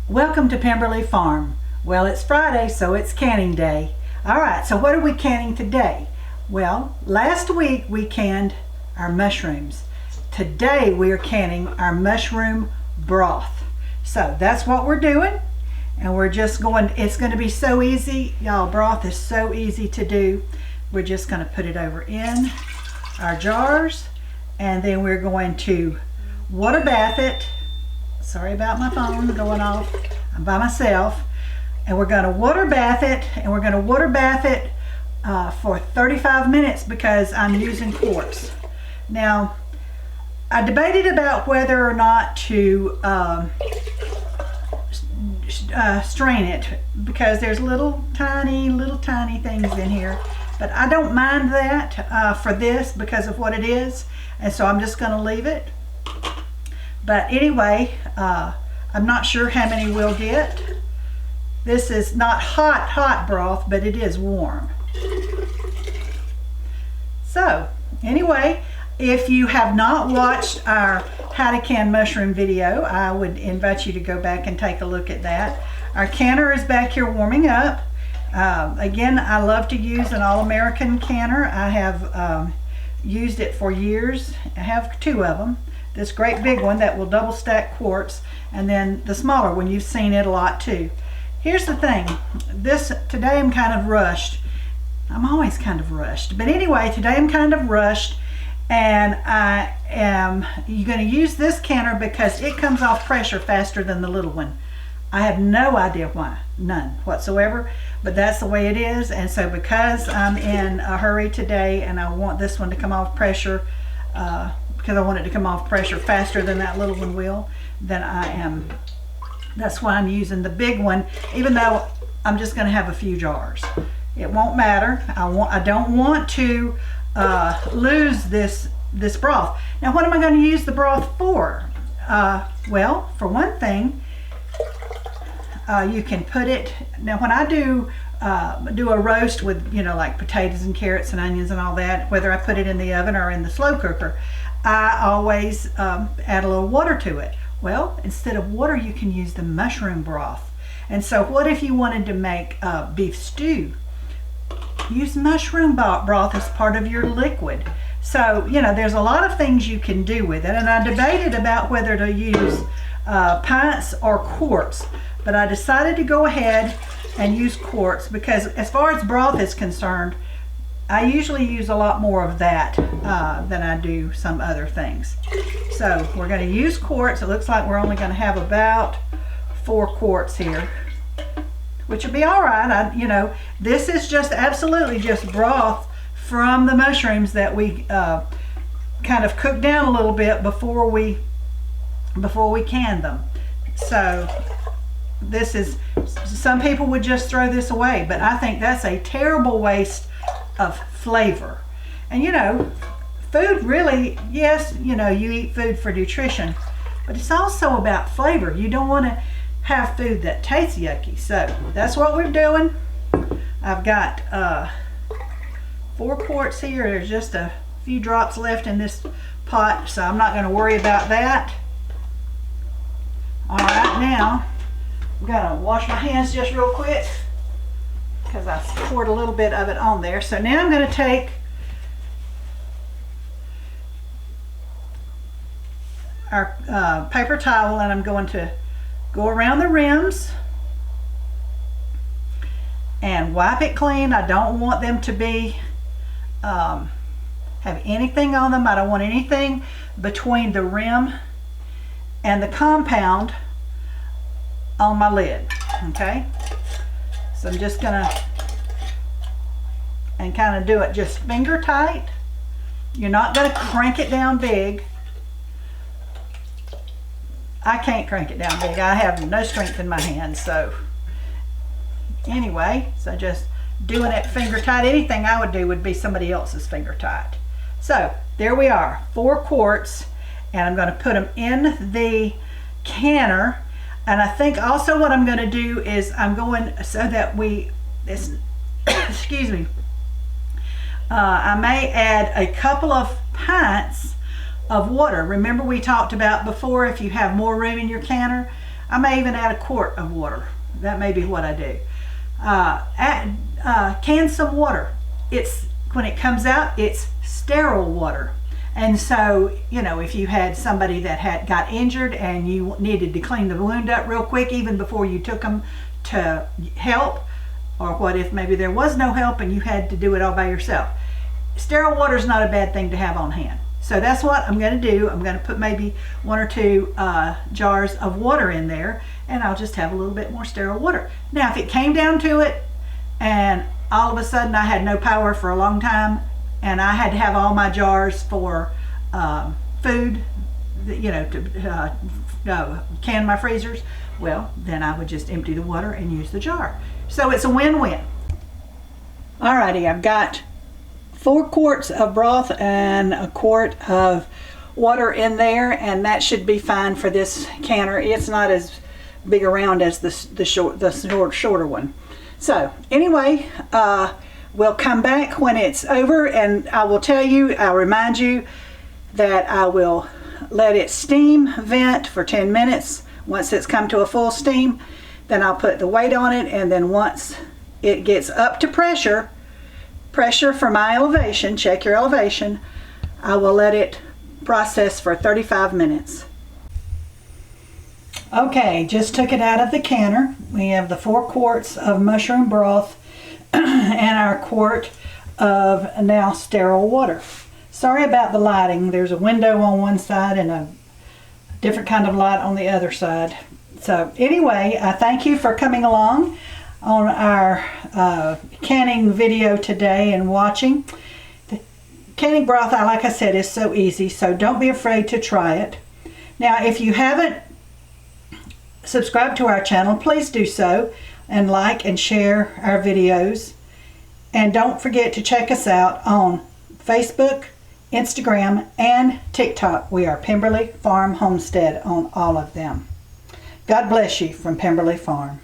Welcome to Pemberley Farm. Well, it's Friday, so it's canning day. All right, so what are we canning today? Well, last week we canned our mushrooms. Today we are canning our mushroom broth. So that's what we're doing. And we're just going, it's going to be so easy. Y'all, broth is so easy to do. We're just going to put it over in our jars. And then we're going to water bath it. Sorry about my phone going off. I'm by myself. And we're going to water bath it. And we're going to water bath it for 35 minutes because I'm using quartz. Now, I debated about whether or not to strain it because there's little tiny things in here. But I don't mind that for this because of what it is. And so I'm just going to leave it. But anyway, I'm not sure how many we'll get. This is not hot broth, but it is warm. So anyway, if you have not watched our how to can mushroom video, I would invite you to go back and take a look at that. Our canner is back here warming up. Again, I love to use an all-American canner. I have used it for years. I have two of them. This great big one that will double stack quartz, and then the smaller one, you've seen it a lot too. Here's the thing, today I'm kind of rushed. I'm always kind of rushed, but anyway, today I'm kind of rushed, and you're going to use this canner because it comes off pressure faster than the little one. I have no idea why, none whatsoever, but that's the way it is. And so because I'm in a hurry today and I want this one to come off pressure, because I want it to come off pressure faster than that little one will, then that's why I'm using the big one, even though I'm just going to have a few jars. It won't matter. I don't want to lose this broth. Now, what am I going to use the broth for? Well, for one thing, you can put it, now when I do a roast with, like potatoes and carrots and onions and all that, whether I put it in the oven or in the slow cooker, I always add a little water to it. Well, instead of water, you can use the mushroom broth. And so what if you wanted to make beef stew? Use mushroom broth as part of your liquid. So, there's a lot of things you can do with it. And I debated about whether to use pints or quarts. But I decided to go ahead and use quartz because as far as broth is concerned, I usually use a lot more of that than I do some other things. So we're going to use quartz. It looks like we're only going to have about 4 quarts here, which will be all right. This is just absolutely just broth from the mushrooms that we kind of cook down a little bit before we can them. So this is, some people would just throw this away, but I think that's a terrible waste of flavor. And food really, yes, you eat food for nutrition, but it's also about flavor. You don't want to have food that tastes yucky. So that's what we're doing. I've got 4 quarts here. There's just a few drops left in this pot, so I'm not going to worry about that. All right, now I'm going to wash my hands just real quick because I poured a little bit of it on there. So now I'm going to take our paper towel and I'm going to go around the rims and wipe it clean. I don't want them to be have anything on them. I don't want anything between the rim and the compound on my lid. Okay, so I'm just gonna kind of do it just finger tight. You're not gonna crank it down big. I can't crank it down big. I have no strength in my hands. So anyway, so just doing it finger tight. Anything I would do would be somebody else's finger tight. So there we are, 4 quarts, and I'm going to put them in the canner. And I think also what I'm going to do is I'm going, so that excuse me, I may add a couple of pints of water. Remember we talked about before, if you have more room in your canner, I may even add a quart of water. That may be what I do. Can some water. When it comes out, it's sterile water. And so, you know, if you had somebody that got injured and you needed to clean the wound up real quick, even before you took them to help, or what if maybe there was no help and you had to do it all by yourself. Sterile water is not a bad thing to have on hand. So that's what I'm going to do. I'm going to put maybe 1 or 2 jars of water in there, and I'll just have a little bit more sterile water. Now, if it came down to it and all of a sudden I had no power for a long time and I had to have all my jars for food, you know, to can my freezers, well, then I would just empty the water and use the jar. So it's a win-win. Alrighty, I've got 4 quarts of broth and a quart of water in there, and that should be fine for this canner. It's not as big around as the shorter one. So anyway, we'll come back when it's over, and I will tell you, I'll remind you that I will let it steam vent for 10 minutes. Once it's come to a full steam, then I'll put the weight on it, and then once it gets up to pressure for my elevation, check your elevation, I will let it process for 35 minutes. Okay, just took it out of the canner. We have the 4 quarts of mushroom broth and our quart of now sterile water. Sorry about the lighting. There's a window on one side and a different kind of light on the other side. So anyway, I thank you for coming along on our canning video today and watching. The canning broth, like I said, is so easy, so don't be afraid to try it. Now, if you haven't subscribed to our channel, please do so, and like and share our videos. And don't forget to check us out on Facebook, Instagram, and TikTok. We are Pemberley Farm Homestead on all of them. God bless you from Pemberley Farm.